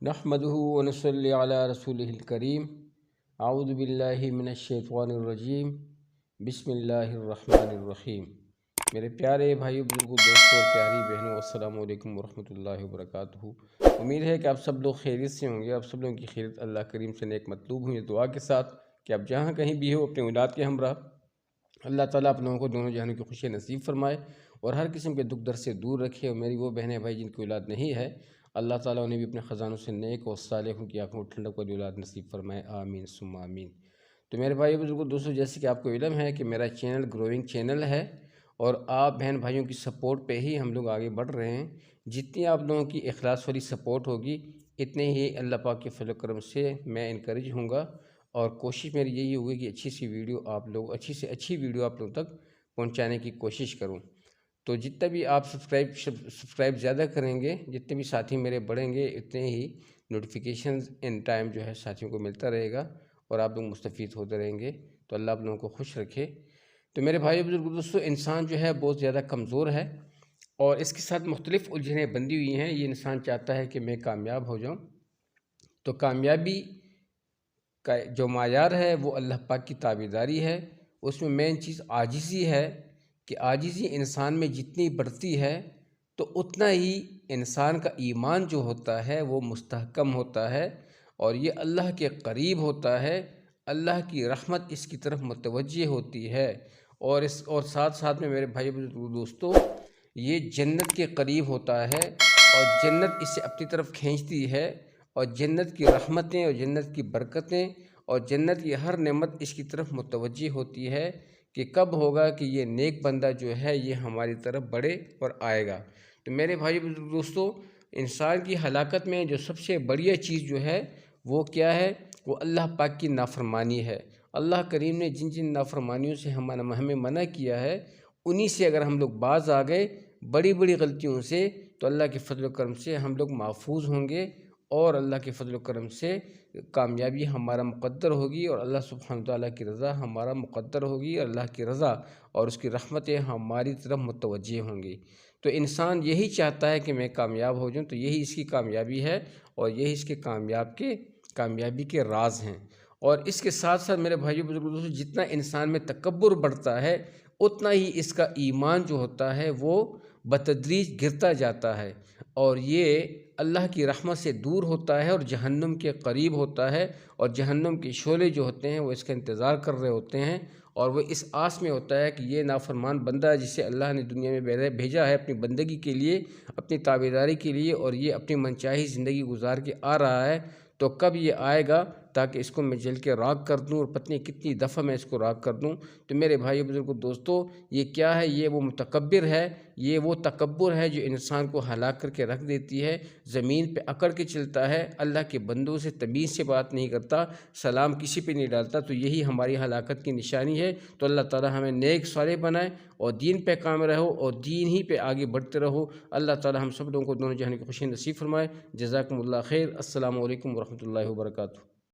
نحمده ونصلي على رسوله الكريم اعوذ باللہ من الشیطان الرجیم بسم اللہ الرحمن الرحیم۔ میرے پیارے بھائیو، بزرگوں، دوستوں اور پیاری بہنوں، السلام علیکم ورحمۃ اللہ وبرکاتہ۔ امید ہے کہ آپ سب لوگ خیریت سے ہوں گے۔ آپ سب لوگوں کی خیریت اللہ کریم سے نیک مطلوب ہوئی دعا کے ساتھ کہ آپ جہاں کہیں بھی ہو اپنے اولاد کے ہمراہ اللہ تعالیٰ آپ لوگوں کو دونوں جہانوں کی خوشی نصیب فرمائے اور ہر قسم کے دکھ درد سے دور رکھے۔ اور میری وہ بہنیں بھائی جن کی اولاد نہیں ہے، اللہ تعالیٰ انہیں بھی اپنے خزانوں سے نیک اور صالحوں کی آنکھوں میں ٹھنڈک والی اولاد نصیب فرمائے، آمین ثم آمین۔ تو میرے بھائی بزرگوں، دوستوں، جیسے کہ آپ کو علم ہے کہ میرا چینل گروئنگ چینل ہے اور آپ بہن بھائیوں کی سپورٹ پہ ہی ہم لوگ آگے بڑھ رہے ہیں۔ جتنی آپ لوگوں کی اخلاص والی سپورٹ ہوگی، اتنے ہی اللہ پاک کے فضل و کرم سے میں انکریج ہوں گا اور کوشش میری یہی ہوگی کہ اچھی سے اچھی ویڈیو آپ لوگوں تک پہنچانے کی کوشش کروں۔ تو جتنا بھی آپ سبسکرائب زیادہ کریں گے، جتنے بھی ساتھی میرے بڑھیں گے، اتنے ہی نوٹیفیکیشنز ان ٹائم جو ہے ساتھیوں کو ملتا رہے گا اور آپ لوگ مستفید ہوتے رہیں گے۔ تو اللہ آپ لوگوں کو خوش رکھے۔ تو میرے بھائی بزرگ دوستو، انسان جو ہے بہت زیادہ کمزور ہے اور اس کے ساتھ مختلف الجھنیں بندھی ہوئی ہیں۔ یہ انسان چاہتا ہے کہ میں کامیاب ہو جاؤں، تو کامیابی کا جو معیار ہے وہ اللہ پاک کی تابعداری ہے۔ اس میں مین چیز عاجزی ہے کہ عاجزی انسان میں جتنی بڑھتی ہے تو اتنا ہی انسان کا ایمان جو ہوتا ہے وہ مستحکم ہوتا ہے اور یہ اللہ کے قریب ہوتا ہے، اللہ کی رحمت اس کی طرف متوجہ ہوتی ہے اور ساتھ ساتھ میں میرے بھائی دوستو، یہ جنت کے قریب ہوتا ہے اور جنت اسے اپنی طرف کھینچتی ہے اور جنت کی رحمتیں اور جنت کی برکتیں اور جنت کی ہر نعمت اس کی طرف متوجہ ہوتی ہے کہ کب ہوگا کہ یہ نیک بندہ جو ہے یہ ہماری طرف بڑھے اور آئے گا۔ تو میرے بھائی دوستو، انسان کی ہلاکت میں جو سب سے بڑی چیز جو ہے وہ کیا ہے؟ وہ اللہ پاک کی نافرمانی ہے۔ اللہ کریم نے جن جن نافرمانیوں سے ہمیں منع کیا ہے، انہی سے اگر ہم لوگ باز آ گئے بڑی بڑی غلطیوں سے، تو اللہ کے فضل و کرم سے ہم لوگ محفوظ ہوں گے اور اللہ کے فضل و کرم سے کامیابی ہمارا مقدر ہوگی اور اللہ سبحانہ وتعالیٰ کی رضا ہمارا مقدر ہوگی اور اللہ کی رضا اور اس کی رحمتیں ہماری طرف متوجہ ہوں گی۔ تو انسان یہی چاہتا ہے کہ میں کامیاب ہو جاؤں، تو یہی اس کی کامیابی ہے اور یہی اس کے کامیابی کے راز ہیں۔ اور اس کے ساتھ ساتھ میرے بھائیو بزرگوں، جتنا انسان میں تکبر بڑھتا ہے اتنا ہی اس کا ایمان جو ہوتا ہے وہ بتدریج گرتا جاتا ہے اور یہ اللہ کی رحمت سے دور ہوتا ہے اور جہنم کے قریب ہوتا ہے اور جہنم کے شعلے جو ہوتے ہیں وہ اس کا انتظار کر رہے ہوتے ہیں اور وہ اس آس میں ہوتا ہے کہ یہ نافرمان بندہ جسے اللہ نے دنیا میں بھیجا ہے اپنی بندگی کے لیے، اپنی تابعداری کے لیے، اور یہ اپنی منچاہی زندگی گزار کے آ رہا ہے، تو کب یہ آئے گا تاکہ اس کو میں جل کے راکھ کر دوں اور پتہ کتنی دفعہ میں اس کو راکھ کر دوں۔ تو میرے بھائی بزرگوں، دوستو، یہ کیا ہے؟ یہ وہ متکبر ہے، یہ وہ تکبر ہے جو انسان کو ہلاک کر کے رکھ دیتی ہے، زمین پہ اکڑ کے چلتا ہے، اللہ کے بندوں سے تمیز سے بات نہیں کرتا، سلام کسی پہ نہیں ڈالتا۔ تو یہی ہماری ہلاکت کی نشانی ہے۔ تو اللہ تعالی ہمیں نیک صالح بنائے اور دین پہ کام رہو اور دین ہی پہ آگے بڑھتے رہو۔ اللہ تعالی ہم سب لوگوں کو دونوں جہان کی خوشی نصیب فرمائے۔ جزاکم اللہ خیر۔ السلام علیکم ورحمۃ اللہ وبرکاتہ۔